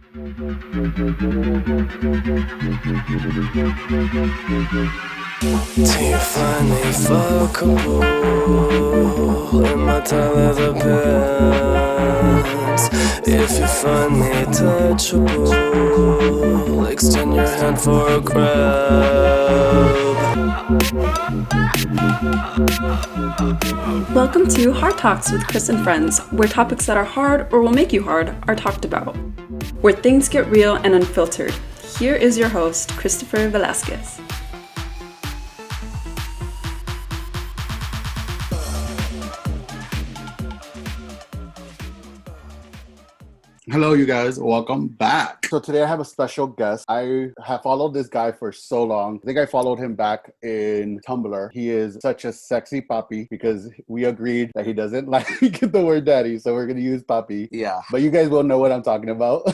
Do you find me fuckable in my time leather pants? If you find me touchable, extend your hand for a grab. Welcome to Hard Talks with Chris and Friends, where topics that are hard or will make you hard are talked about. Where things get real and unfiltered. Here is your host, Christopher Velasquez. Hello, you guys. Welcome back. So today I have a special guest. I have followed this guy for so long. I think I followed him back in Tumblr. He is such a sexy papi because we agreed that he doesn't like the word daddy, so we're going to use papi. Yeah. But you guys will know what I'm talking about.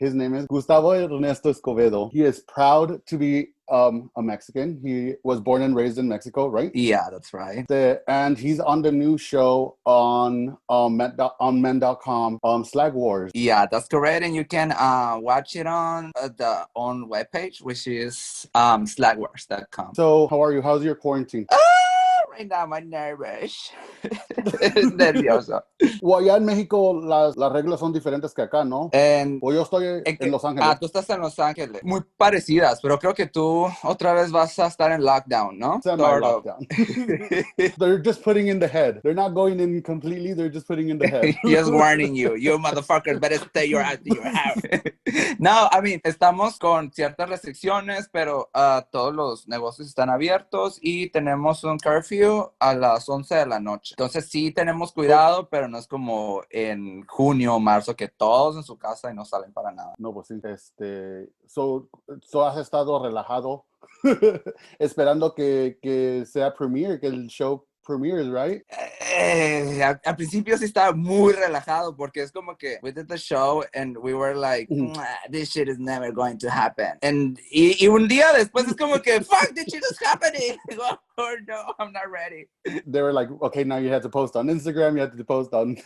His name is Gustavo Ernesto Escobedo. He is proud to be a Mexican. He was born and raised in Mexico, right? Yeah, that's right. And he's on the new show on men.com, Slag Wars. Yeah, that's correct. And you can watch it on the own webpage, which is slagwars.com. So, how are you? How's your quarantine? Right now I'm nervous. Nervioso. Well, allá en México las reglas son diferentes que acá, ¿no? O yo estoy en Los Ángeles. Tú estás en Los Ángeles. Muy parecidas, pero creo que tú otra vez vas a estar en lockdown, ¿no? Semi-lockdown. They're just putting in the head. They're not going in completely. They're just putting in the head. Just warning you. You motherfuckers better stay your ass in your house. No, I mean, estamos con ciertas restricciones, pero todos los negocios están abiertos y tenemos un curfew a las 11 de la noche. Entonces sí tenemos cuidado, pero no es como en junio o marzo que todos en su casa y no salen para nada. No, pues sí. So has estado relajado esperando que sea premiere, que el show premieres, right? Al principio sí estaba muy relajado porque es como que we did the show and we were like, this shit is never going to happen. Y un día después es como que, fuck, this shit is happening. Oh no, I'm not ready. They were like, okay, now you had to post on Instagram, you had to post on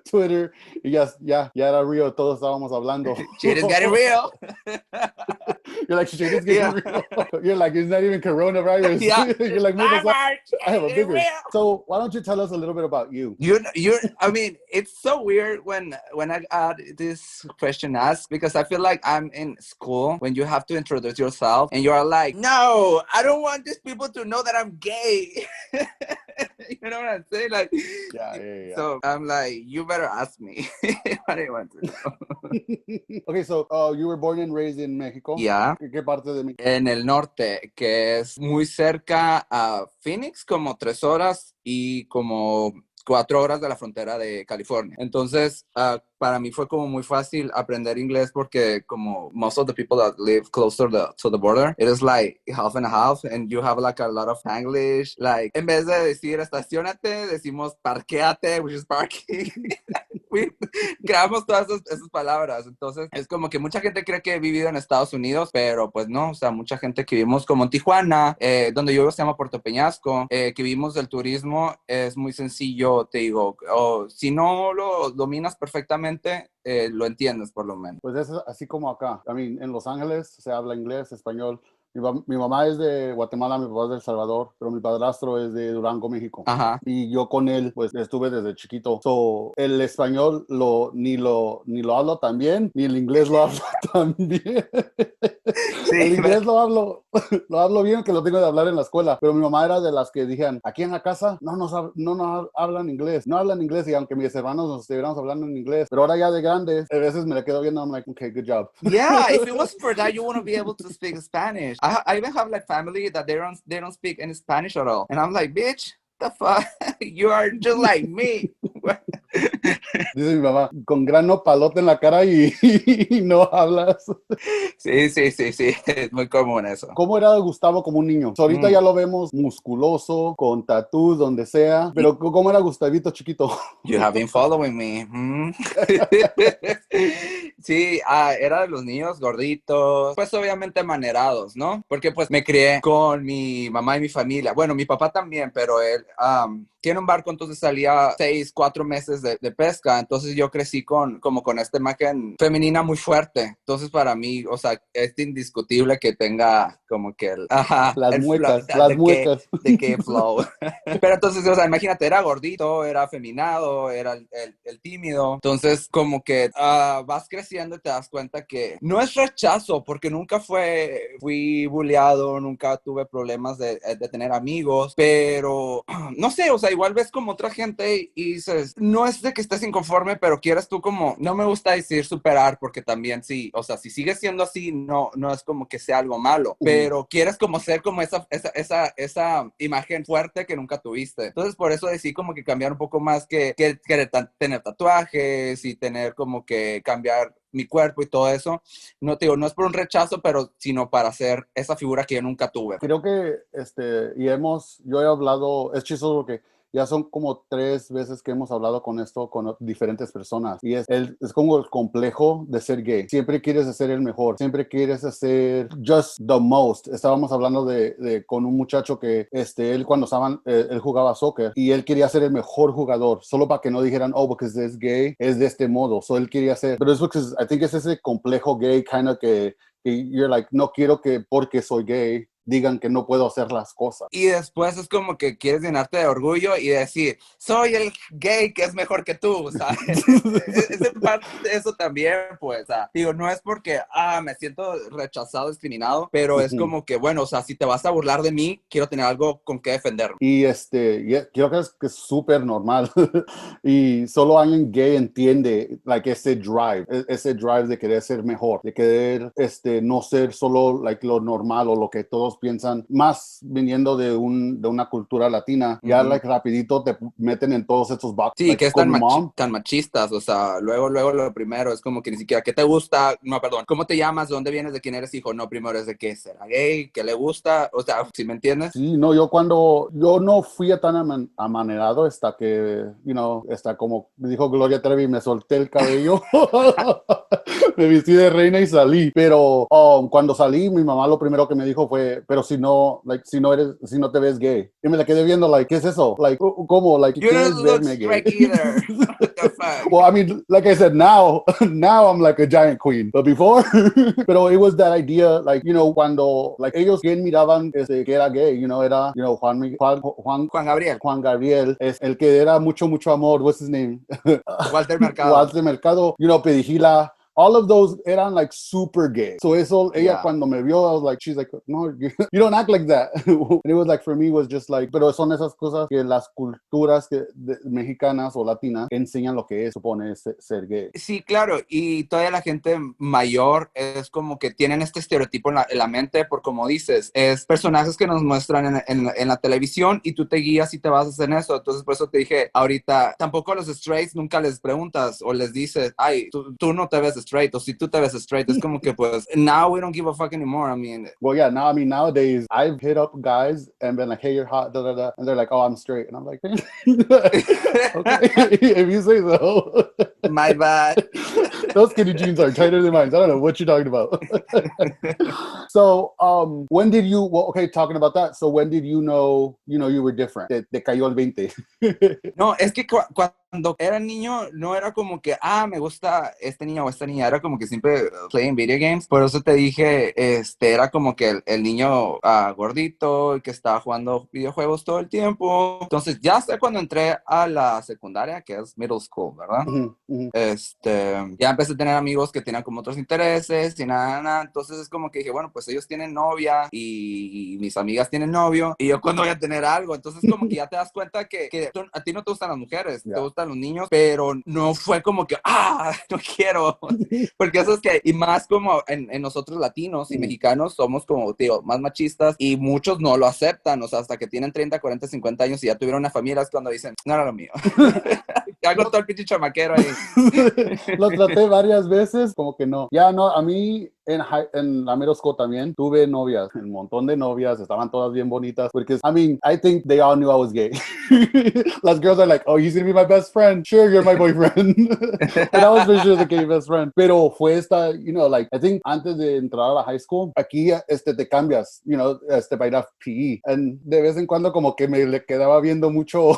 Twitter. Y ya era real, todos estábamos hablando. Shit is getting real. You're like, shit is getting real. You're like, it's not even coronavirus. Yeah. You're like, I have a bigger. Real. So why don't you tell us a little bit about you? I mean, it's so weird when I got this question asked because I feel like I'm in school when you have to introduce yourself and you're like, no, I don't want these people to know that I'm gay. You know what I'm saying? Like, yeah. So I'm like, you better ask me what I want to know. Okay, so you were born and raised in Mexico. Yeah. ¿Qué parte de México? En el norte, que es muy cerca a Phoenix, como 3 horas y como 4 horas de la frontera de California. Entonces, para mí fue como muy fácil aprender inglés porque como most of the people that live closer to the border, it is like half and a half and you have like a lot of English. Like, en vez de decir estacionate, decimos parquéate, which is parking. Creamos todas esas palabras. Entonces, es como que mucha gente cree que he vivido en Estados Unidos, pero pues no, o sea, mucha gente que vivimos como en Tijuana, donde yo vivo se llama Puerto Peñasco, que vivimos del turismo, es muy sencillo, te digo, si no lo dominas perfectamente, lo entiendes por lo menos. Pues es así como acá. I mean, en Los Ángeles se habla inglés, español. Mi mamá es de Guatemala, mi papá es de El Salvador, pero mi padrastro es de Durango, México. Ajá. Y yo con él, pues, estuve desde chiquito. So, el español ni lo hablo tan bien, ni el inglés lo hablo tan bien. Sí, el inglés lo hablo bien, que lo tengo de hablar en la escuela. Pero mi mamá era de las que dijeron, aquí en la casa no nos hablan inglés. No hablan inglés, y aunque mis hermanos nos estuviéramos hablando en inglés. Pero ahora ya de grandes, a veces me le quedo viendo, I'm like, okay, good job. Yeah, if it wasn't for that, you wouldn't be able to speak Spanish. I even have like family that they don't speak any Spanish at all, and I'm like, bitch, the fuck, you are just like me. Dice mi mamá, con gran nopalote en la cara y no hablas. Sí, es muy común eso. ¿Cómo era Gustavo como un niño? So, ahorita ya lo vemos musculoso, con tattoos, donde sea, pero ¿cómo era Gustavito chiquito? You have been following me. Sí, era de los niños gorditos, pues obviamente amanerados, ¿no? Porque pues me crié con mi mamá y mi familia. Bueno, mi papá también, pero él tiene un barco, entonces salía 6-4 meses de pesca, entonces yo crecí con esta imagen femenina muy fuerte, entonces para mí, o sea, es indiscutible que tenga como que Las el flow, muecas, las muecas. de qué flow. Pero entonces, o sea, imagínate, era gordito, era afeminado, era el tímido. Entonces, como que vas creciendo y te das cuenta que no es rechazo, porque nunca fui bulleado, nunca tuve problemas de tener amigos, pero no sé, o sea, igual ves como otra gente y dices, no es de que estés inconforme, pero quieres tú como, no me gusta decir superar, porque también sí, o sea, si sigues siendo así, no es como que sea algo malo, pero quieres como ser como esa imagen fuerte que nunca tuviste. Entonces, por eso decidí como que cambiar un poco más que tener tatuajes y tener como que cambiar mi cuerpo y todo eso. No te digo, no es por un rechazo, pero sino para ser esa figura que yo nunca tuve. Creo que, yo he hablado, es chistoso porque ya son como 3 veces que hemos hablado con esto con diferentes personas y es como el complejo de ser gay. Siempre quieres ser el mejor, siempre quieres ser just the most. Estábamos hablando con un muchacho que él cuando él jugaba soccer y él quería ser el mejor jugador, solo para que no dijeran, oh, porque es gay, es de este modo. So él quería ser, pero es porque I think es ese complejo gay kind of que you're like, no quiero que porque soy gay digan que no puedo hacer las cosas. Y después es como que quieres llenarte de orgullo y decir, soy el gay que es mejor que tú, ¿sabes? Es parte de eso también, pues, digo, no es porque, me siento rechazado, discriminado, pero es como que, bueno, o sea, si te vas a burlar de mí, quiero tener algo con que defenderme. Y creo que es súper normal. Y solo alguien gay entiende, like, ese drive de querer ser mejor, de querer, no ser solo, like, lo normal o lo que todos piensan, más viniendo de una cultura latina, ya like rapidito te meten en todos estos boxes. Sí, like, que es tan machistas, o sea, luego lo primero es como que ni siquiera, ¿qué te gusta? No, perdón, ¿cómo te llamas? ¿De dónde vienes? ¿De quién eres hijo? No, primero es de qué será gay, qué le gusta, o sea, ¿sí me entiendes? Sí, no, yo no fui tan amanerado hasta que, hasta como dijo Gloria Trevi, me solté el cabello, me vestí de reina y salí, pero cuando salí, mi mamá lo primero que me dijo fue, pero si no te ves gay. Y me la quedé viendo, like, ¿qué es eso? Like, ¿cómo? Like, You ¿qué don't es look verme gay? straight either. What the fuck? Well, I mean, like I said, now I'm like a giant queen, but before, pero it was that idea, like, cuando, like, ellos quien miraban que era gay, era, Juan Gabriel, es el que era mucho, mucho amor, what's his name? Walter Mercado. Walter Mercado, Pedijila. All of those eran like super gay. So eso, ella cuando me vio, I was like, she's like, no, you don't act like that. And it was like, for me, was just like, pero son esas cosas que las culturas mexicanas o latinas enseñan lo que supone ser gay. Sí, claro, y todavía la gente mayor es como que tienen este estereotipo en la mente, por como dices, es personajes que nos muestran en la televisión y tú te guías y te basas en eso. Entonces, por eso te dije, ahorita, tampoco a los straights nunca les preguntas o les dices, ay, tú no te ves straight, o si tú te ves straight, es como que pues, now we don't give a fuck anymore. I mean, well, yeah, now, I mean, nowadays, I've hit up guys and been like, hey, you're hot, da, da, da. And they're like, oh, I'm straight. And I'm like, okay, if you say so. My bad. Those skinny jeans are tighter than mine. I don't know what you're talking about. So, when did you, talking about that. So when did you know you were different? Te cayó el 20. No, es que cuando era niño, no era como que, me gusta este niño o esta niña, era como que siempre playing video games. Por eso te dije, era como que el niño gordito que estaba jugando videojuegos todo el tiempo. Entonces, ya hasta cuando entré a la secundaria, que es middle school, ¿verdad? Ya empecé a tener amigos que tenían como otros intereses y nada. Entonces es como que dije, bueno, pues ellos tienen novia y mis amigas tienen novio y yo cuando voy a tener algo. Entonces como que ya te das cuenta que a ti no te gustan las mujeres, te gustan los niños, pero no fue como que, no quiero. Porque eso es que, y más como en nosotros latinos y mexicanos somos como, tío, más machistas y muchos no lo aceptan, o sea, hasta que tienen 30, 40, 50 años y ya tuvieron una familia es cuando dicen, no era lo mío. Ya con todo el pinche chamaquero ahí. Lo traté varias veces, como que no. Ya no, a mí en la middle school también tuve novias, un montón de novias, estaban todas bien bonitas, porque, I mean, I think they all knew I was gay. Las girls are like, oh, he's gonna be my best friend. Sure, you're my boyfriend. But I was for sure the gay best friend. Pero fue esta, you know, like, I think antes de entrar a la high school, aquí te cambias, you know, para ir a PE. And de vez en cuando como que me le quedaba viendo mucho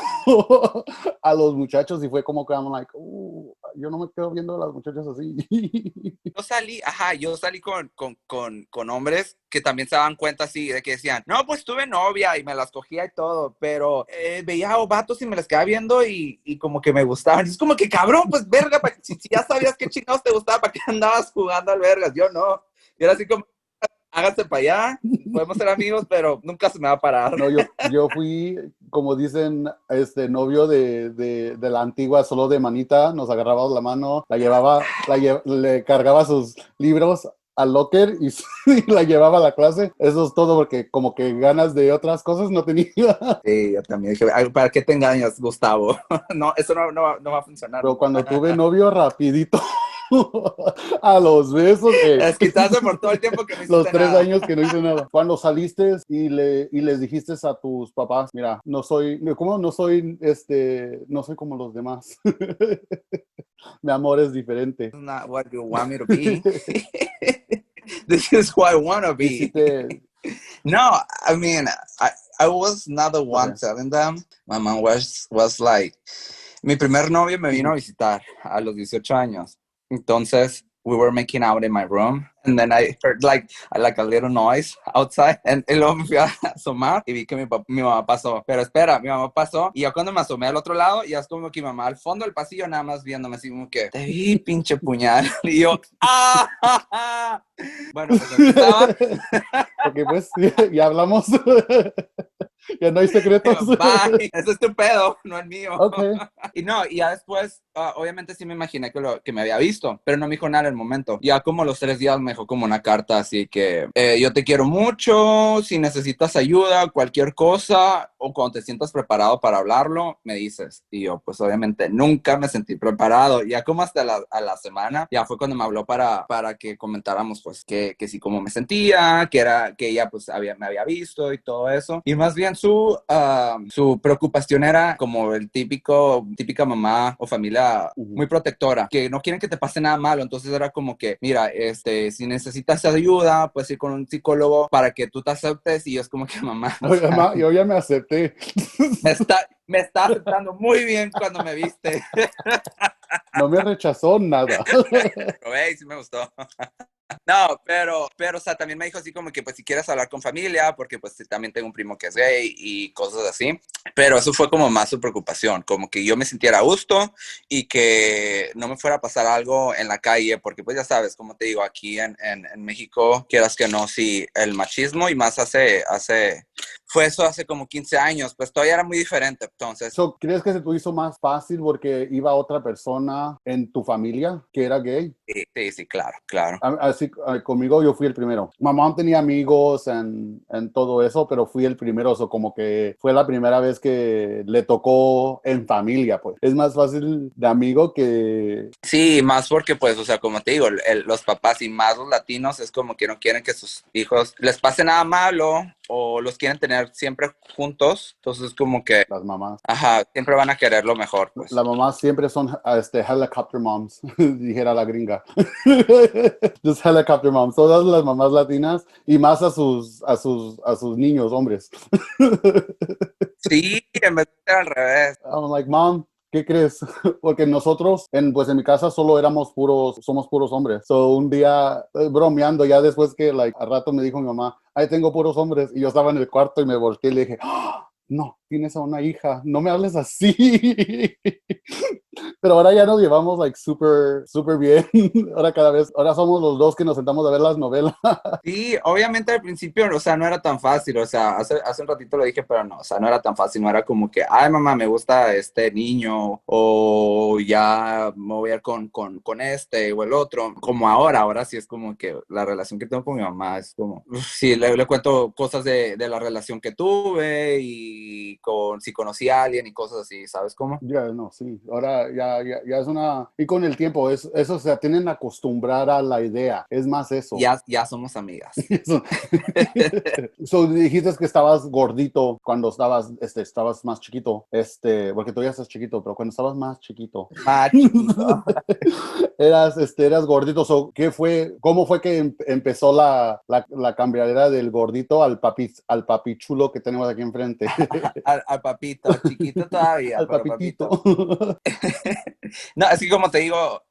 a los muchachos y fue como que I'm like, yo no me quedo viendo a las muchachas así. Yo salí con hombres que también se daban cuenta así, de que decían, no, pues tuve novia y me las cogía y todo, pero veía a vatos y me las quedaba viendo y como que me gustaban. Es como que, cabrón, pues verga, si ya sabías qué chingados te gustaba, ¿para qué andabas jugando al vergas? Yo no. Y era así como, háganse para allá, podemos ser amigos, pero nunca se me va a parar. No, yo fui, como dicen, novio de la antigua, solo de manita, nos agarrábamos la mano, le cargaba sus libros al locker y la llevaba a la clase. Eso es todo, porque como que ganas de otras cosas no tenía. Sí, yo también dije, ¿para qué te engañas, Gustavo? No, eso no va a funcionar. Pero cuando tuve novio, rapidito, a los besos. Es quitarse por todo el tiempo que no hiciste los 3 nada. años que no hice nada. Cuando saliste y les dijiste a tus papás, mira, no soy como los demás. Mi amor es diferente. This is not what you want me to be. This is who I want to be. No, I mean, I was not the one telling them. My mom was like, mi primer novio me vino a visitar a los 18 años. Entonces, we were making out in my room, and then I heard like a little noise outside, and luego me fui a asomar y vi que mi mamá pasó. Pero espera, mi mamá pasó, y yo cuando me asomé al otro lado, ya es como que mi mamá al fondo del pasillo nada más viéndome así como que, te vi, pinche puñal. Y yo, ¡ah! Bueno, pues empezaba. Ok, pues, ya hablamos. Ya no hay secretos. Bye. Ese es tu pedo, no el mío. Okay. Y ya después, obviamente sí me imaginé que me había visto, pero no me dijo nada en el momento. Ya como los 3 días me dejó como una carta así que yo te quiero mucho, si necesitas ayuda, cualquier cosa, o cuando te sientas preparado para hablarlo, me dices. Y yo pues obviamente nunca me sentí preparado. Ya como hasta a la semana, ya fue cuando me habló para que comentáramos pues que sí cómo me sentía, que ella pues me había visto y todo eso. Y más bien su preocupación era como típica mamá o familia muy protectora, que no quieren que te pase nada malo. Entonces era como que, mira, si necesitas ayuda, puedes ir con un psicólogo para que tú te aceptes. Y yo es como que, mamá, yo ya me acepté. me está aceptando muy bien cuando me viste. No me rechazó nada. Hey, sí me gustó. No, pero, o sea, también me dijo así como que, pues, si quieres hablar con familia, porque, pues, también tengo un primo que es gay y cosas así. Pero eso fue como más su preocupación, como que yo me sintiera a gusto y que no me fuera a pasar algo en la calle, porque, pues, ya sabes, como te digo, aquí en México, quieras que no, sí, el machismo y más fue eso hace como 15 años, pues todavía era muy diferente, entonces. ¿Crees que se te hizo más fácil porque iba otra persona en tu familia que era gay? Sí, claro. Así, conmigo yo fui el primero. Mamá tenía amigos en todo eso, pero fui el primero, como que fue la primera vez que le tocó en familia, pues. Es más fácil de amigo que... Sí, más porque, pues, o sea, como te digo, los papás y más los latinos es como que no quieren que sus hijos les pase nada malo o los quieren tener siempre juntos. Entonces, como que... Las mamás. Ajá, siempre van a querer lo mejor, pues. Las mamás siempre son helicopter moms, dijera la gringa. Just helicopter moms. Todas las mamás latinas y más a sus niños, hombres. Sí, en vez de ser al revés. I'm like, mom, ¿qué crees? Porque nosotros, pues en mi casa solo somos puros hombres. So un día, bromeando, ya después que, al rato me dijo mi mamá, ay, tengo puros hombres. Y yo estaba en el cuarto y me volteé y le dije, ¡oh! No, tienes a una hija, no me hables así. Pero ahora ya nos llevamos like súper bien. Ahora somos los dos que nos sentamos a ver las novelas. Sí, obviamente al principio, o sea, no era tan fácil, o sea, hace un ratito lo dije, pero no, o sea, no era tan fácil, no era como que, ay, mamá, me gusta este niño, o ya me voy a ir con este o el otro, como ahora sí es como que la relación que tengo con mi mamá es como, sí, le cuento cosas de la relación que tuve y si conocí a alguien y cosas así, ¿sabes cómo? Ya, no, sí. Ahora ya es una... Y con el tiempo, eso se tienen a acostumbrar a la idea. Es más eso. Ya somos amigas. Eso. So, dijiste que estabas gordito cuando estabas más chiquito. Porque tú ya estás chiquito, pero cuando estabas más chiquito. Más chiquito. Eras gordito. So, ¿cómo fue que empezó la cambiadera del gordito al papi chulo que tenemos aquí enfrente? Al papito, chiquito todavía, Al pero papitito. papito. No, así como te digo,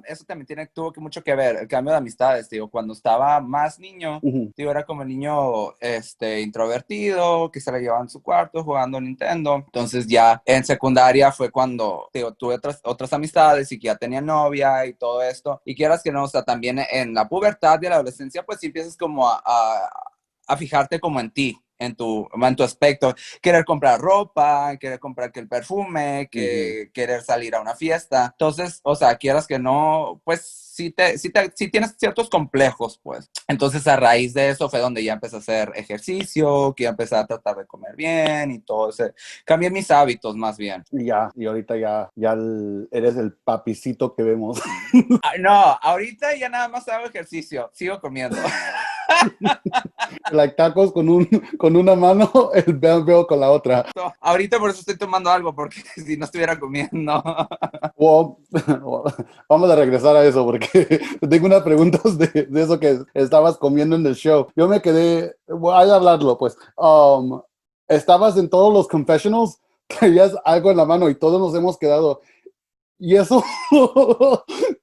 eso también tuvo mucho que ver, el cambio de amistades, digo, cuando estaba más niño, digo, era como el niño introvertido, que se la llevaba en su cuarto jugando Nintendo. Entonces ya en secundaria fue cuando, digo, tuve otras amistades y que ya tenía novia y todo esto. Y quieras que no, o sea, también en la pubertad y la adolescencia, pues sí empiezas como a fijarte como en ti. En tu aspecto, querer comprar ropa, querer comprar que el perfume, querer salir a una fiesta. Entonces, o sea, quieras que no, pues sí tienes ciertos complejos, pues. Entonces, a raíz de eso fue donde ya empecé a hacer ejercicio, que ya empecé a tratar de comer bien y todo ese. Cambié mis hábitos más bien. Y ahorita ya eres el papicito que vemos. No, ahorita ya nada más hago ejercicio, sigo comiendo. Like tacos con una mano, el veo con la otra. Ahorita por eso estoy tomando algo, porque si no estuviera comiendo. Well, vamos a regresar a eso porque tengo unas preguntas de eso que estabas comiendo en el show. Yo me quedé, hay que hablarlo pues. Estabas en todos los confessionals, traías algo en la mano y todos nos hemos quedado. Y eso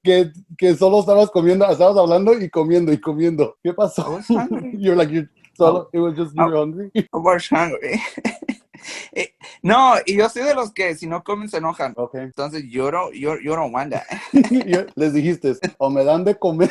que solo estabas hablando y comiendo. ¿Qué pasó? I was hungry. It was just you were hungry. I was hungry. No, y yo soy de los que si no comen se enojan. Okay. Entonces yo don't want that. Les dijiste, o me dan de comer.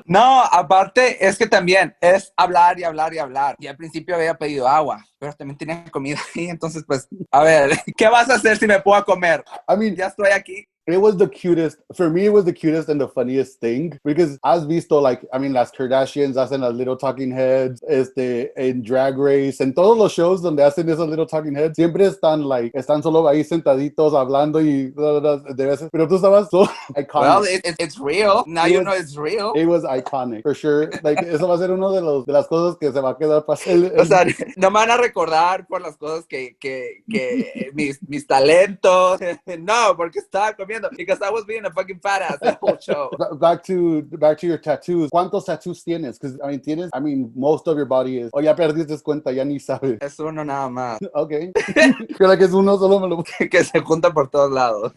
No, aparte es que también es hablar y hablar y hablar. Y al principio había pedido agua, pero también tenía comida ahí. Entonces, pues, a ver, ¿qué vas a hacer si me puedo comer? I mean, ya estoy aquí. It was the cutest, for me, it was the cutest and the funniest thing because has visto, like, I mean, las Kardashians hacen las little talking heads, en Drag Race, en todos los shows donde hacen esos little talking heads, siempre están solo ahí sentaditos hablando y de veces, pero tú estabas so iconic. Well, it's real. Now you know it's real. It was iconic, for sure. Like, eso va a ser uno de las cosas que se va a quedar pasando. O sea, no me van a recordar por las cosas que mis talentos. No, porque estaba comiendo. Because I was being a fucking fat ass the whole show. Back to your tattoos. ¿Cuántos tattoos tienes? Because I mean, most of your body is. Oh, ya perdiste cuenta, ya ni sabes. Es uno nada más. Okay. Creo que es uno solo me lo. Que se junta por todos lados.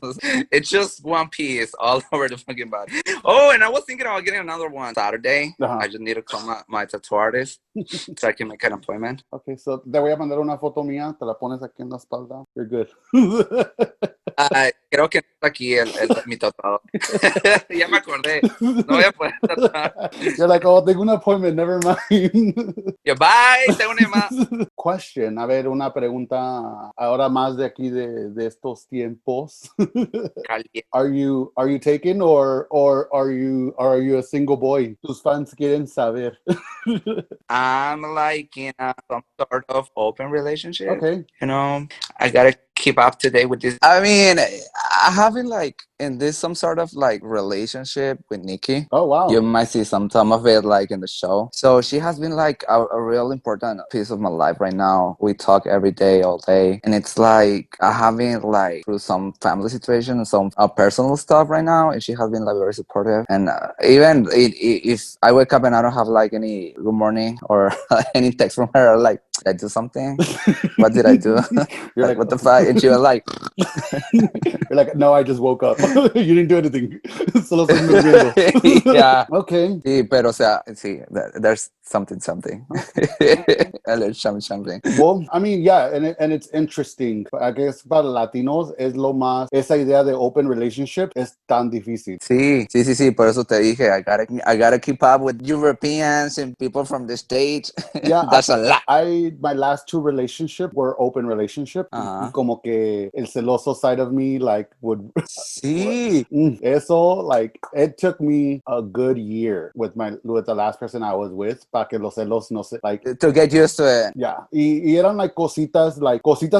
It's just one piece all over the fucking body. Oh, and I was thinking about getting another one Saturday. I just need to call my tattoo artist so I can make an appointment. Okay, so te voy a mandar una foto mía, te la pones aquí en la espalda. You're good. Creo que está aquí mi tatuador. Ya me acordé. No voy a poder tatuar. You're like, oh, tengo un appointment, never mind. Yo, bye, tengo una más. Question, a ver, una pregunta ahora más de aquí de estos tiempos. Are you taken or are you a single boy? Tus fans quieren saber. I'm like in some sort of open relationship. Okay. You know, I gotta keep up to date with this. I mean, I haven't like in this some sort of like relationship with Nikki. Oh wow. You might see some of it like in the show. So she has been like a real important piece of my life right now. We talk every day, all day, and it's like I haven't like through some family situation and some personal stuff right now, and she has been like very supportive. And even if I wake up and I don't have like any good morning or any text from her, like did I do something? What did I do? You're Like, what the fuck? And she was like, you're like, no, I just woke up. You didn't do anything. Solo estoy durmiendo. yeah. Okay. Sí, pero o sea, sí, there's something. Okay. There's something. Well, I mean, yeah, and it's interesting. I guess para Latinos es lo más, esa idea de open relationship es tan difícil. Sí, por eso te dije, I gotta keep up with Europeans and people from the States. Yeah, That's a lot. my last two relationships were open relationship. Y como que el celoso side of me, like, would. Sí. Eso, like, it took me a good year with the last person I was with, para que los celos no se, like. To get used to it. Yeah, y eran like cositas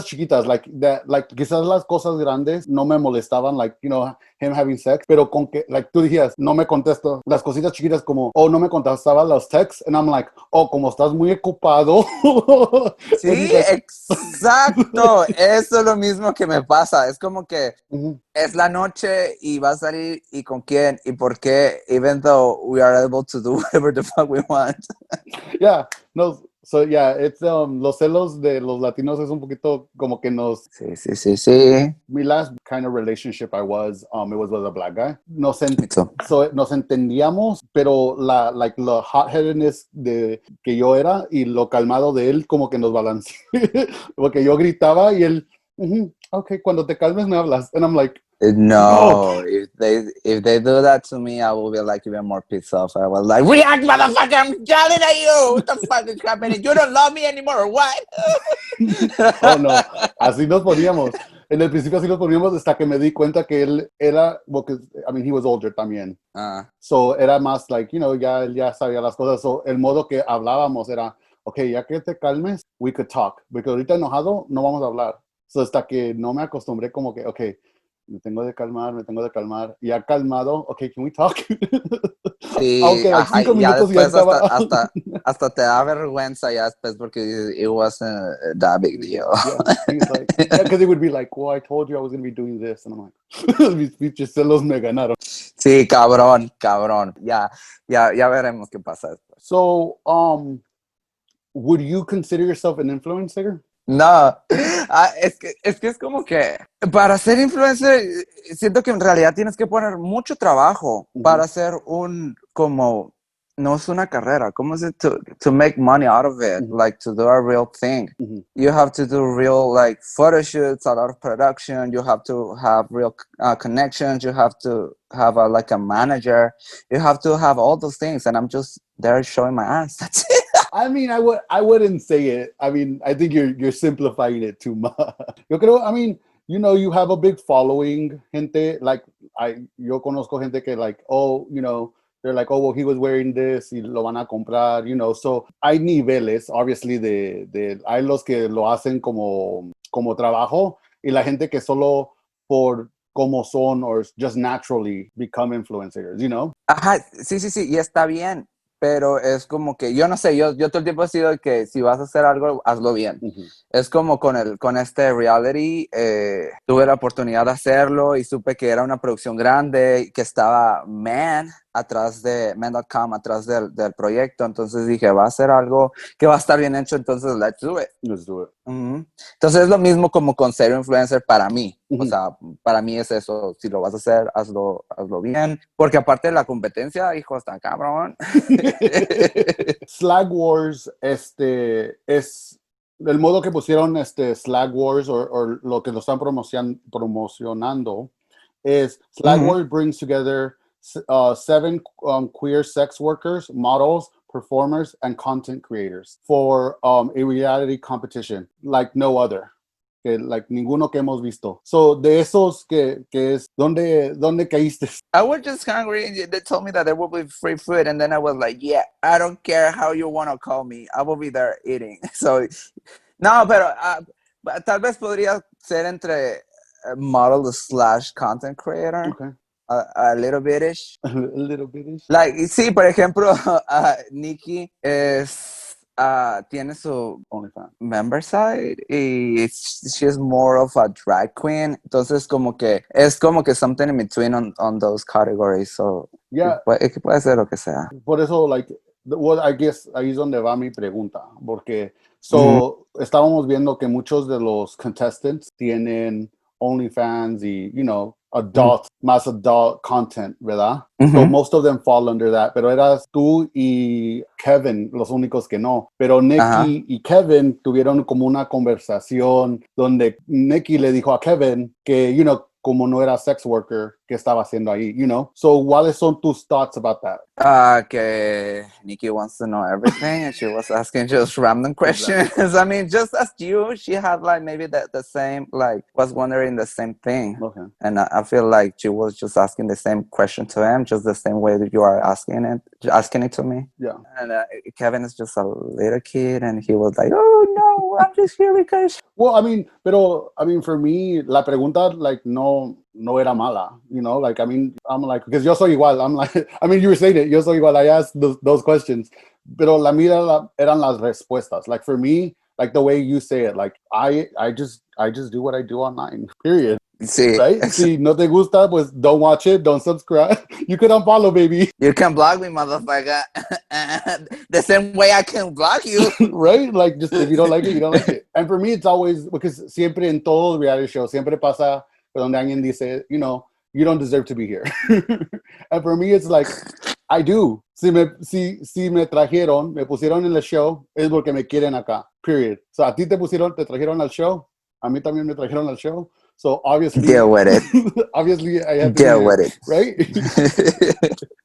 chiquitas, like that, like quizás las cosas grandes no me molestaban, like, you know, him having sex, pero con que, like, tú dijías, no me contesto, las cositas chiquitas como, oh, no me contestaba los texts, and I'm like, oh, como estás muy ocupado. Sí, exacto, eso es lo mismo que me pasa, es como que es la noche y va a salir y con quién y por qué, even though we are able to do whatever the fuck we want. Yeah, no. So yeah, it's los celos de los latinos es un poquito como que nos. Sí. My last kind of relationship I was, it was with a black guy. Nos entendíamos, pero la hot-headedness de que yo era y lo calmado de él como que nos balanceó. Porque yo gritaba y él, okay, cuando te calmes me hablas. And I'm like, no, if they do that to me, I will be like even more pissed off. I was like, react, motherfucker! I'm yelling at you. What the fuck is happening? You don't love me anymore, or what? Oh no, así nos poníamos. En el principio así nos poníamos hasta que me di cuenta que él era, porque, I mean, he was older también. So era más like, you know, él ya sabía las cosas. So el modo que hablábamos era, okay, ya que te calmes, we could talk. Porque ahorita enojado no vamos a hablar. So hasta que no me acostumbré como que, okay, me tengo de calmar. Ya calmado, okay, can we talk? Sí, aunque like 5 ya minutos después ya estaba. hasta te da vergüenza ya después porque it wasn't that big deal. Yeah, he's like, yeah, because he would be like, well, I told you I was going to be doing this. And I'm like, mis pinches celos me ganaron. Sí, cabrón. Ya veremos qué pasa después. So, would you consider yourself an influencer? No, es que es como que para ser influencer siento que en realidad tienes que poner mucho trabajo para hacer como no es una carrera, ¿cómo es to make money out of it, like to do a real thing. You have to do real like photo shoots, a lot of production, you have to have real connections, you have to have a manager, you have to have all those things, and I'm just there showing my ass. That's it. I mean, I wouldn't say it. I mean, I think you're simplifying it too much. Yo creo, I mean, you know, you have a big following, gente, like, yo conozco gente que like, oh, you know, they're like, oh, well, he was wearing this y lo van a comprar, you know. So hay niveles, obviously, hay los que lo hacen como trabajo y la gente que solo por como son or just naturally become influencers, you know? Ajá, sí, y está bien. Pero es como que, yo no sé, yo todo el tiempo he sido que si vas a hacer algo, hazlo bien. Es como con este reality, tuve la oportunidad de hacerlo y supe que era una producción grande, que estaba Man.com atrás del proyecto. Entonces dije, va a ser algo que va a estar bien hecho, entonces let's do it. Entonces es lo mismo como con ser influencer para mí. O sea, para mí es eso, si lo vas a hacer, hazlo bien. Porque aparte de la competencia, hijo, está cabrón. Slag Wars, es el modo que pusieron Slag Wars o lo que lo están promocionando es Slag Wars brings together 7 queer sex workers, models, performers, and content creators for a reality competition like no other. Like ninguno que hemos visto. So, de esos que es, ¿dónde caíste? I was just hungry and they told me that there will be free food and then I was like, yeah, I don't care how you want to call me. I will be there eating. So, no, pero tal vez podría ser entre model / content creator. Okay. A little bitish. A little bitish. Like, sí, por ejemplo, Nikki tiene su OnlyFans member side y she's more of a drag queen. Entonces, es como que something in between on those categories. So, yeah. Que puede ser lo que sea. Por eso, like, well, I guess ahí es donde va mi pregunta, porque So, estábamos viendo que muchos de los contestants tienen OnlyFans y, más adult content, ¿verdad? So, most of them fall under that. Pero eras tú y Kevin los únicos que no. Pero Nikki y Kevin tuvieron como una conversación donde Nikki le dijo a Kevin que, como no era sex worker, que estaba haciendo ahí, So, ¿cuáles son tus thoughts about that? Que Nikki wants to know everything and she was asking just random questions. I mean, just as you, she had like maybe the same, like was wondering the same thing. Okay. And I feel like she was just asking the same question to him, just the same way that you are asking it to me. Yeah. And Kevin is just a little kid and he was like, oh no, I'm just here because... Well, for me, la pregunta, like, no era mala, like, I'm like, because yo soy igual, I'm like, you were saying it, yo soy igual, I asked those questions, pero la mía eran las respuestas. Like, for me, like, the way you say it, like, I just do what I do online, period. Sí. Right? Si no te gusta, pues don't watch it, don't subscribe. You can unfollow, baby. You can block me, motherfucker. The same way I can block you. Right? Like, just if you don't like it, you don't like it. And for me, it's always, because siempre en todo reality show, siempre pasa donde alguien dice, you don't deserve to be here. And for me, it's like, I do. Si me trajeron, me pusieron en el show, es porque me quieren acá, period. So, a ti te trajeron al show, a mí también me trajeron al show. So obviously, deal with it. Obviously, I have to deal with it, right?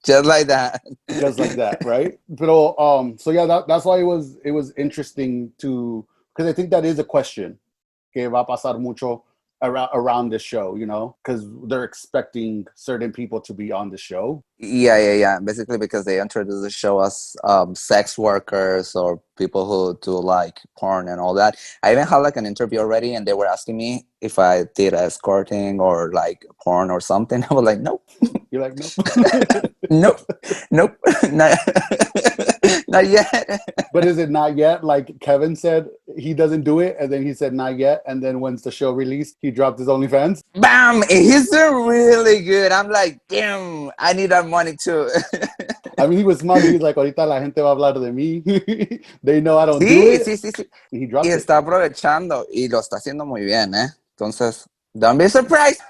Just like that. Just like that, right? But so yeah, that's why it was interesting because I think that is a question que va a pasar mucho around this show, because they're expecting certain people to be on the show. Yeah. Basically, because they introduce the show as sex workers or people who do like porn and all that. I even had like an interview already, and they were asking me if I did escorting or like porn or something. I was like, nope. You're like, nope. Nope. Not yet. But is it not yet? Like Kevin said, he doesn't do it, and then he said not yet, and then once the show released, he dropped his OnlyFans. Bam! He's doing really good. I'm like, damn, I need that money too. He was smart. He's like, ahorita la gente va a hablar de mí. They know I don't do it. Sí. And he dropped y it. Está aprovechando y lo está haciendo muy bien, ¿eh? Entonces, don't be surprised.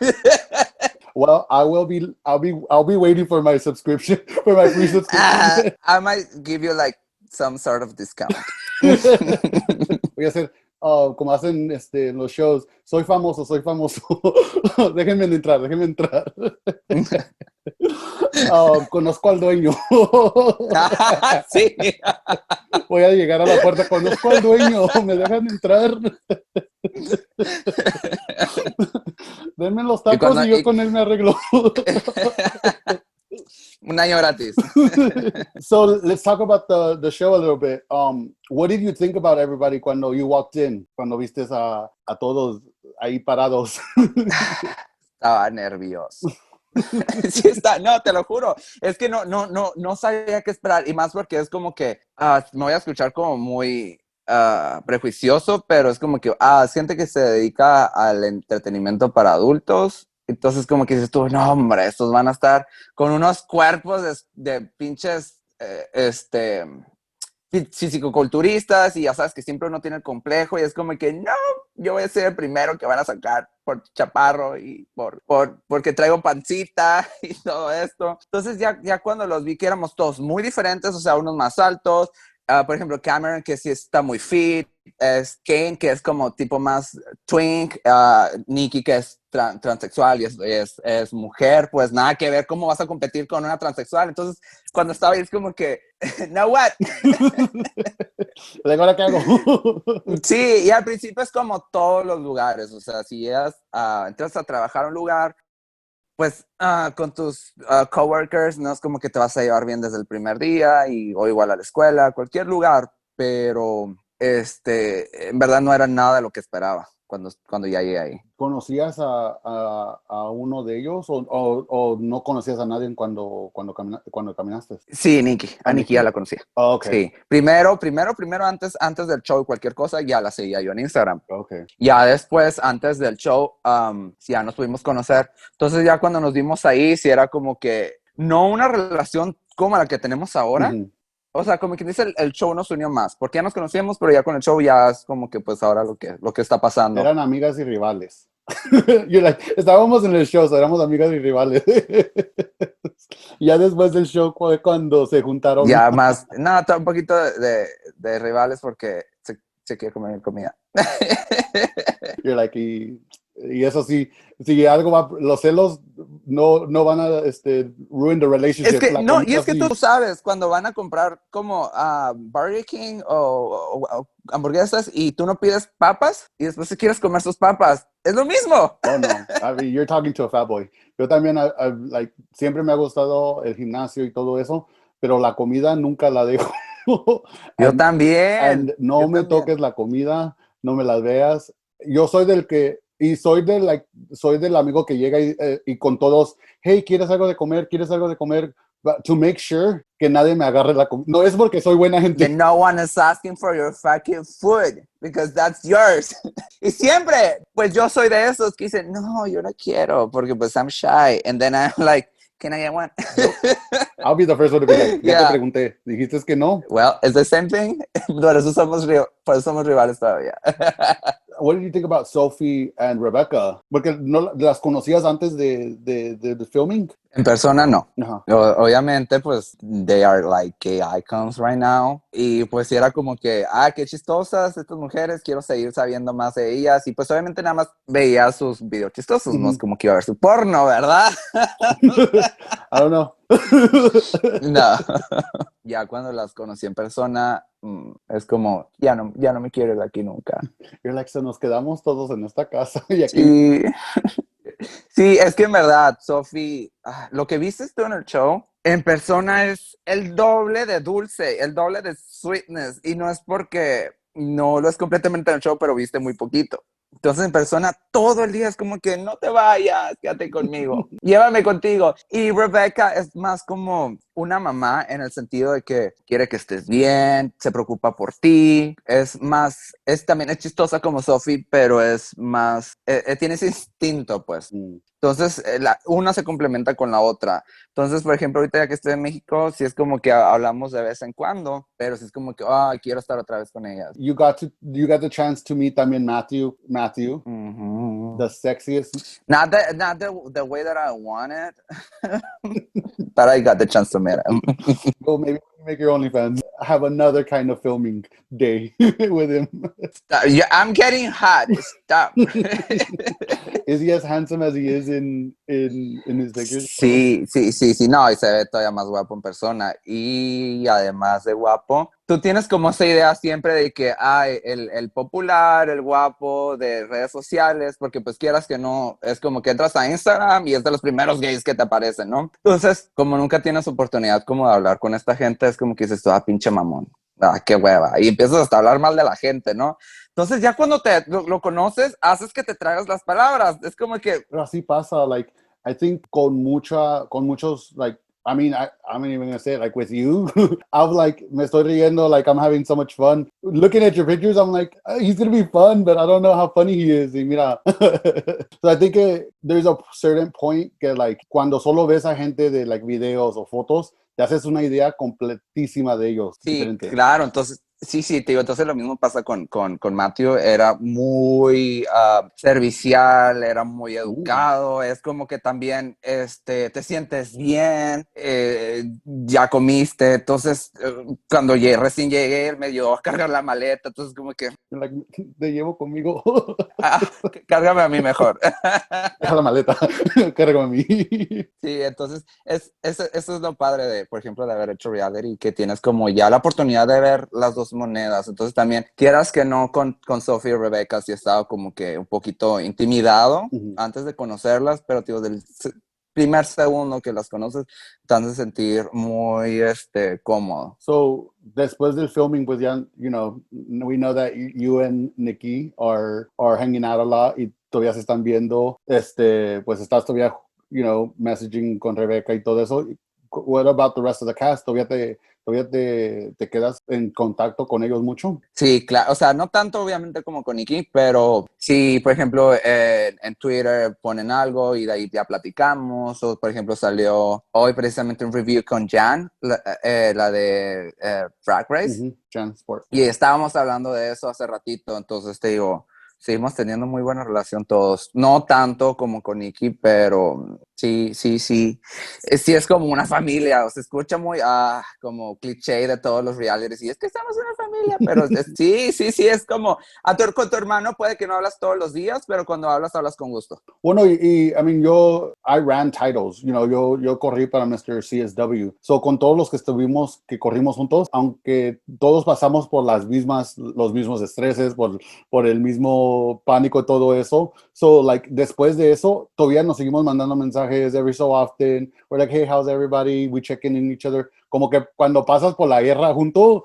Well, I'll be waiting for my subscription, for my free subscription. I might give you like some sort of discount. Voy a hacer como hacen los shows. Soy famoso. Déjenme entrar. Conozco al dueño. Sí. Voy a llegar a la puerta. Conozco al dueño. ¿Me dejan entrar? Denme los tacos y yo con él me arreglo. Un año gratis. So let's talk about the show a little bit. What did you think about everybody cuando you walked in? Cuando vistes a todos ahí parados. Estaba nervioso. Sí está, no, te lo juro. Es que no sabía qué esperar. Y más porque es como que me voy a escuchar como muy prejuicioso, pero es como que es gente que se dedica al entretenimiento para adultos. Entonces como que dices tú, no hombre, estos van a estar con unos cuerpos de pinches fisicoculturistas y ya sabes que siempre uno tiene el complejo y es como que no, yo voy a ser el primero que van a sacar por chaparro y porque traigo pancita y todo esto. Entonces ya cuando los vi que éramos todos muy diferentes, o sea, unos más altos, por ejemplo, Cameron, que sí está muy fit, es Kane, que es como tipo más twink, Nikki, que es transexual y es mujer, pues nada que ver cómo vas a competir con una transexual. Entonces, cuando estaba ahí es como que, ¿now what? ¿Ahora qué hago? Sí, y al principio es como todos los lugares, o sea, si entras a trabajar a un lugar, pues con tus coworkers no es como que te vas a llevar bien desde el primer día o igual a la escuela, cualquier lugar, pero en verdad no era nada de lo que esperaba cuando ya llegué ahí. ¿Conocías a uno de ellos o no conocías a nadie cuando caminaste? Sí, Nikki. A Nikki ya la conocía. Oh, okay. Sí. Primero, antes del show y cualquier cosa, ya la seguía yo en Instagram. Okay. Ya después, antes del show, ya nos pudimos conocer. Entonces ya cuando nos vimos ahí, sí era como que no una relación como la que tenemos ahora, o sea, como que dice, el show nos unió más, porque ya nos conocíamos, pero ya con el show ya es como que pues ahora lo que está pasando. Eran amigas y rivales. Estábamos en el show, so éramos amigas y rivales. Ya después del show fue cuando se juntaron. Ya más, no, un poquito de rivales porque se quiere comer comida. You're like, y eso sí, si algo va, los celos no van a ruin the relationship. Es que, La no, y comida es que sí. tú sabes, cuando van a comprar como Burger King o hamburguesas y tú no pides papas y después si quieres comer sus papas, es lo mismo. Oh no, I mean, you're talking to a fat boy. Yo también, like, siempre me ha gustado el gimnasio y todo eso, pero la comida nunca la dejo. Yo And también. no Yo me también. toques la comida, no me las veas. Yo soy del que, y soy del amigo que llega y con todos, hey, ¿quieres algo de comer? ¿Quieres algo de comer? But to make sure que nadie me agarre la comida. No es porque soy buena Then gente. no one is asking for your fucking food because that's yours. Y siempre, pues yo soy de esos que dicen, no, yo no quiero porque pues I'm shy. And then I'm like, can I get one? I'll be the first one to be like, ya te Yeah. pregunté, dijiste que no. Well, it's the same thing. Por eso somos rivales todavía. What did you think about Sophie and Rebecca? Porque no las conocías antes de filming. En persona no. Ajá. Obviamente, pues, they are like gay icons right now. Y pues sí era como que, qué chistosas estas mujeres, quiero seguir sabiendo más de ellas. Y pues obviamente nada más veía sus videos chistosos, no es como que iba a ver su porno, ¿verdad? I don't know. No. Ya cuando las conocí en persona, es como, ya no me quiero ir de aquí nunca. You're like, se nos quedamos todos en esta casa y aquí. Sí. Sí, es que en verdad, Sophie, lo que viste tú en el show, en persona es el doble de dulce, el doble de sweetness, y no es porque no lo es completamente en el show, pero viste muy poquito. Entonces en persona todo el día es como que no te vayas, quédate conmigo, llévame contigo. Y Rebecca es más como una mamá en el sentido de que quiere que estés bien, se preocupa por ti, también es chistosa como Sophie, pero es más, tiene ese instinto pues. Entonces, una se complementa con la otra. Entonces, por ejemplo, ahorita ya que estoy en México, sí es como que hablamos de vez en cuando, pero sí es como que, quiero estar otra vez con ellas. You got the chance to meet también Matthew, Mm-hmm. the sexiest. Not the way that I wanted, but I got the chance to meet him. Well, maybe make your OnlyFans. Have another kind of filming day with him. I'm getting hot. Stop. Is he as handsome as he is in his pictures? Sí, no, y se ve todavía más guapo en persona. Y además de guapo, tú tienes como esa idea siempre de que el popular, el guapo de redes sociales, porque pues quieras que no, es como que entras a Instagram y es de los primeros gays que te aparecen, ¿no? Entonces, como nunca tienes oportunidad como de hablar con esta gente, es como que dices, pinche mamón. Qué hueva. Y empiezas hasta a hablar mal de la gente, ¿no? Entonces ya cuando lo conoces, haces que te tragas las palabras. Es como que... Pero así pasa, like, I think con muchos, like, I mean, I'm not even gonna say it, like with you, I'm like, me estoy riendo, like I'm having so much fun. Looking at your pictures, I'm like, he's gonna be fun, but I don't know how funny he is. Y mira, so I think there's a certain point que like, cuando solo ves a gente de like videos o fotos, te haces una idea completísima de ellos. Sí, Diferente. claro, entonces, sí, te digo, entonces lo mismo pasa con Matthew, era muy servicial, era muy educado, es como que también te sientes bien, ya comiste, entonces cuando recién llegué, él me ayudó a cargar la maleta, entonces como que... Like, te llevo conmigo. Cárgame a mí mejor. Deja la maleta, cárgame a mí. Sí, entonces eso es lo padre de, por ejemplo, de haber hecho reality, que tienes como ya la oportunidad de ver las dos monedas. Entonces también, quieras que no, con Sophie y Rebecca sí estaba como que un poquito intimidado antes de conocerlas, pero tío, del primer segundo que las conoces, te hace sentir muy cómodo. So, después del filming, pues ya, you know, we know that you and Nikki are hanging out a lot y todavía se están viendo, pues estás todavía, you know, messaging con Rebecca y todo eso. What about the rest of the cast? ¿Todavía te ¿Todavía te quedas en contacto con ellos mucho? Sí, claro, o sea, no tanto obviamente como con Nikki, pero sí, por ejemplo, en Twitter ponen algo y de ahí ya platicamos, o por ejemplo salió hoy precisamente un review con Jan, la de Frag Race, Jan Sport. y estábamos hablando de eso hace ratito, entonces te digo, seguimos teniendo muy buena relación todos, no tanto como con Nikki, pero sí, sí es como una familia, o se escucha muy como cliché de todos los realities, y es que somos una familia, pero sí, es como, con tu hermano puede que no hablas todos los días, pero cuando hablas con gusto. Bueno, I mean, I ran titles, yo corrí para Mr. CSW. So, con todos los que corrimos juntos, aunque todos pasamos por los mismos estreses, por el mismo pánico y todo eso. So, like, después de eso, todavía nos seguimos mandando mensajes every so often. We're like, hey, how's everybody? We check in each other. Como que cuando pasas por la guerra junto,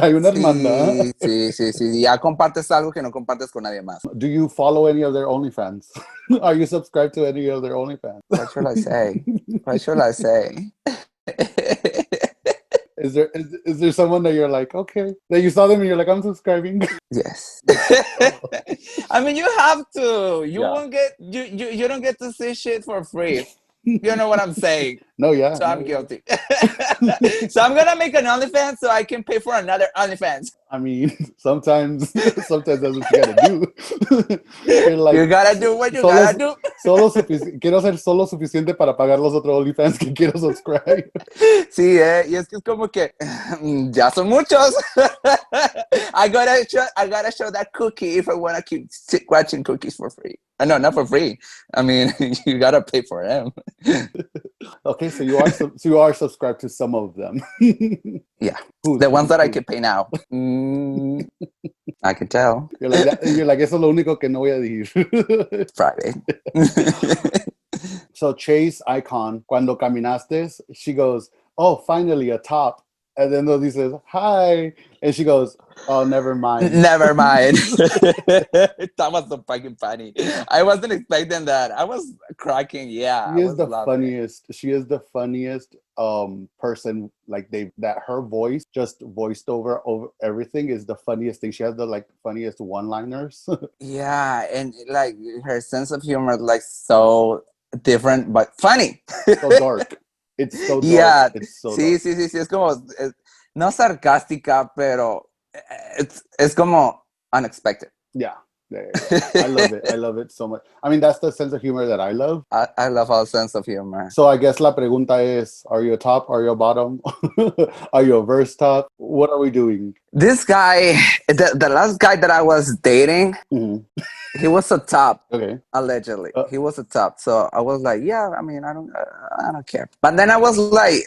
hay una hermandad. Sí, ya compartes algo que no compartes con nadie más. Do you follow any of their OnlyFans? Are you subscribed to any of their OnlyFans? What should I say? Is there someone that you're like, okay, that you saw them and you're like, I'm subscribing? Yes. I mean, you have to. You Yeah. won't get you don't get to see shit for free. You know what I'm saying? No, yeah. So I'm guilty. So I'm gonna make an OnlyFans so I can pay for another OnlyFans. I mean, sometimes that's what you gotta do. You're like, You gotta do what you gotta do. Quiero ser solo suficiente para pagar los otros OnlyFans que quiero subscribe. Sí, y es que es como que ya son muchos. I gotta show that cookie if I wanna keep watching cookies for free. No, not for free. I mean, you gotta pay for them. Okay, so you are subscribed to some of them. Yeah, the ones that I can pay now. I can tell. You're like, eso es lo único que no voy a decir. Friday. So Chase Icon, cuando caminaste, she goes, oh, finally a top. And then he says, hi. And she goes, oh, never mind. Never mind. That was so fucking funny. I wasn't expecting that. I was cracking. Yeah. She is the funniest. She is the funniest person. Like that her voice just voiced over everything is the funniest thing. She has the funniest one-liners. Yeah, and like her sense of humor is like so different but funny. So dark. It's so dark. Yeah, it's so sí, dark. sí, es como, no sarcástica, pero es como unexpected. Yeah. I love it. I love it so much. I mean, that's the sense of humor that I love. I love our sense of humor. So I guess la pregunta es, are you a top? Are you a bottom? Are you a verse top? What are we doing? This guy, the last guy that I was dating, he was a top. Okay. Allegedly, he was a top. So I was like, yeah, I mean, I don't care. But then I was like,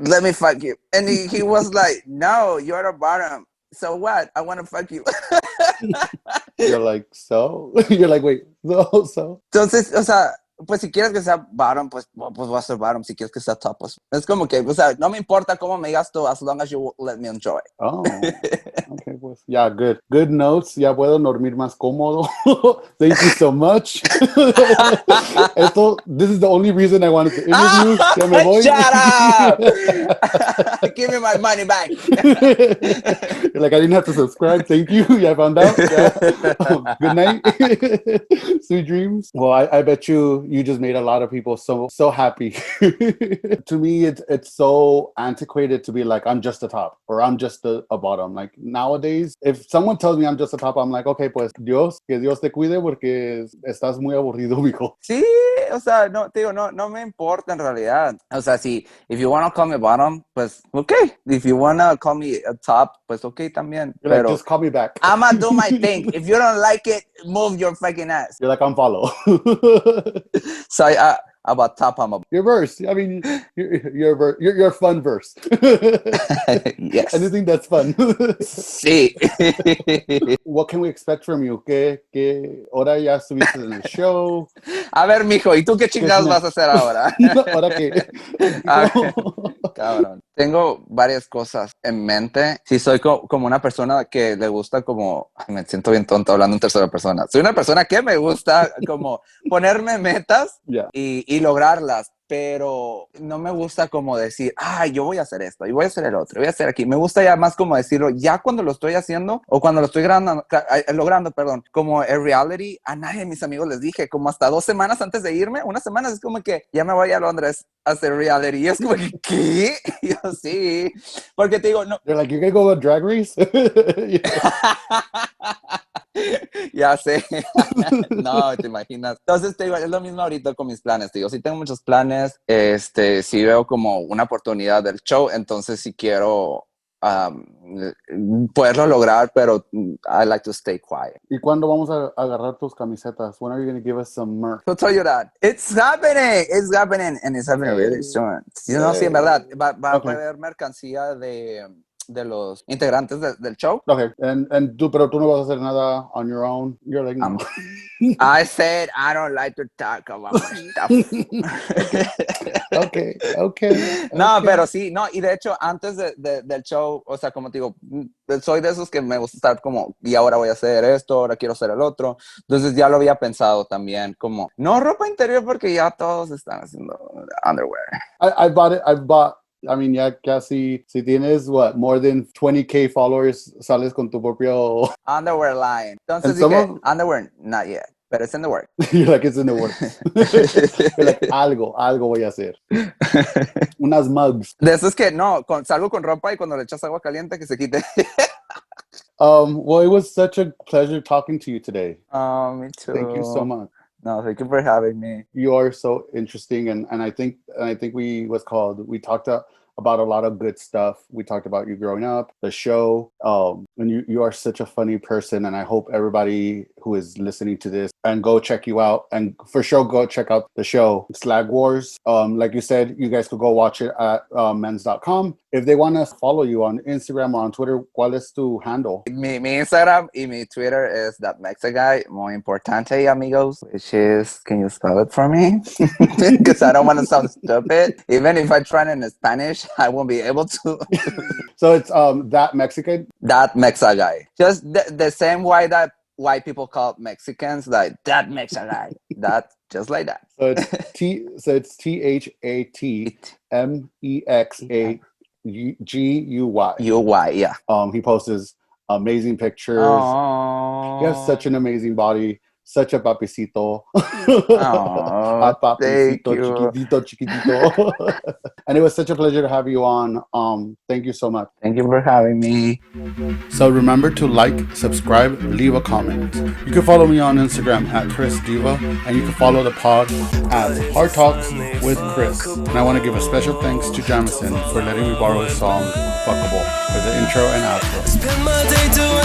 let me fuck you. And he was like, no, you're a bottom. So what? I want to fuck you. You're like, so? You're like, wait, so? Entonces, o sea, pues si quieres que sea bottom, pues va a ser bottom. Si quieres que sea top, pues es como que, o sea, no me importa cómo me digas tú, as long as you let me enjoy. Oh, okay, pues, yeah, good. Good notes. Ya puedo dormir más cómodo. Thank you so much. This is the only reason I wanted to interview. Ya me voy. Shut up! Give me my money back. You're like, I didn't have to subscribe. Thank you. Yeah, I found out. Yeah. Good night. Sweet dreams. Well, I bet you just made a lot of people so happy. To me, it's so antiquated to be like, I'm just a top or I'm just a bottom. Like nowadays, if someone tells me I'm just a top, I'm like, okay, pues que Dios te cuide porque estás muy aburrido, mijo. Sí, o sea, no, te digo, no me importa en realidad. O sea, if you want to call me bottom, pues okay. If you want to call me a top, pues okay también. You're like, just call me back. I'm gonna do my thing. If you don't like it, move your fucking ass. You're like, unfollow. So about top, I'm a... Your verse. I mean, your fun verse. Yes. Anything that's fun. Sí. What can we expect from you? ¿Qué ahora ya estuviste en el show? A ver, mijo, ¿y tú qué chingados vas a hacer ahora? ¿Ahora qué? Cabrón. Tengo varias cosas en mente. Sí, soy como una persona que le gusta como... Ay, me siento bien tonto hablando en tercera persona. Soy una persona que me gusta como ponerme metas y lograrlas. pero no me gusta como decir, yo voy a hacer esto, y voy a hacer el otro, voy a hacer aquí. Me gusta ya más como decirlo, ya cuando lo estoy haciendo, o cuando lo estoy logrando, como el reality, a nadie de mis amigos les dije, como hasta 2 semanas antes de irme, unas semanas es como que ya me voy a Londres a hacer reality, y es como que, ¿qué? Y yo, sí, porque te digo, no. They're like, you can go to Drag Race? Ya sé. No, te imaginas. Entonces te digo, es lo mismo ahorita con mis planes. Te digo, sí tengo muchos planes. Sí veo como una oportunidad del show. Entonces sí quiero poderlo lograr, pero I like to stay quiet. ¿Y cuándo vamos a agarrar tus camisetas? When are you going to give us some merch? I'll tell you that. It's happening. It's happening. And it's happening really soon. You know, sí, en verdad. Va a haber mercancía de los integrantes del show. Okay, pero tú no vas a hacer nada on your own. You're like, no. I said I don't like to talk about my stuff. Okay. No, pero sí, no, y de hecho antes del show, o sea, como te digo, soy de esos que me gusta estar como, y ahora voy a hacer esto, ahora quiero hacer el otro. Entonces ya lo había pensado también, como, no ropa interior porque ya todos están haciendo underwear. I've bought. I mean, ya casi, si tienes, more than 20K followers, sales con tu propio... Underwear line. Entonces dije, underwear, not yet, but it's in the work. You're like, it's in the works. You're like, algo voy a hacer. Unas mugs. De esos que, no, salgo con ropa y cuando le echas agua caliente que se quite. Well, it was such a pleasure talking to you today. Me too. Thank you so much. No, thank you for having me. You are so interesting, and I think we talked about a lot of good stuff. We talked about you growing up, the show, and you are such a funny person, and I hope everybody who is listening to this and go check you out, and for sure go check out the show Slag Wars. Like you said, you guys could go watch it at men's.com. If they want to follow you on Instagram or on Twitter, ¿cuál es tu handle? Mi Instagram y mi Twitter is that Mexican muy importante, amigos, which is, can you spell it for me? Because I don't want to sound stupid. Even if I try it in Spanish, I won't be able to. So it's that Mexican? That Mexican. Just the same way that white people call Mexicans, like that Mexican. That, just like that. So it's THATMEXAGUY. UY, yeah. He posts amazing pictures. Aww. He has such an amazing body, such a papicito. Aww, A papicito, chiquitito. And it was such a pleasure to have you on. Thank you so much. Thank you for having me. So remember to like, subscribe, leave a comment. You can follow me on Instagram at Chris Diva, and you can follow the pod at Hard Talks with Chris. And I want to give a special thanks to Jamison for letting me borrow his song Fuckable for the intro and outro. Spend my day doing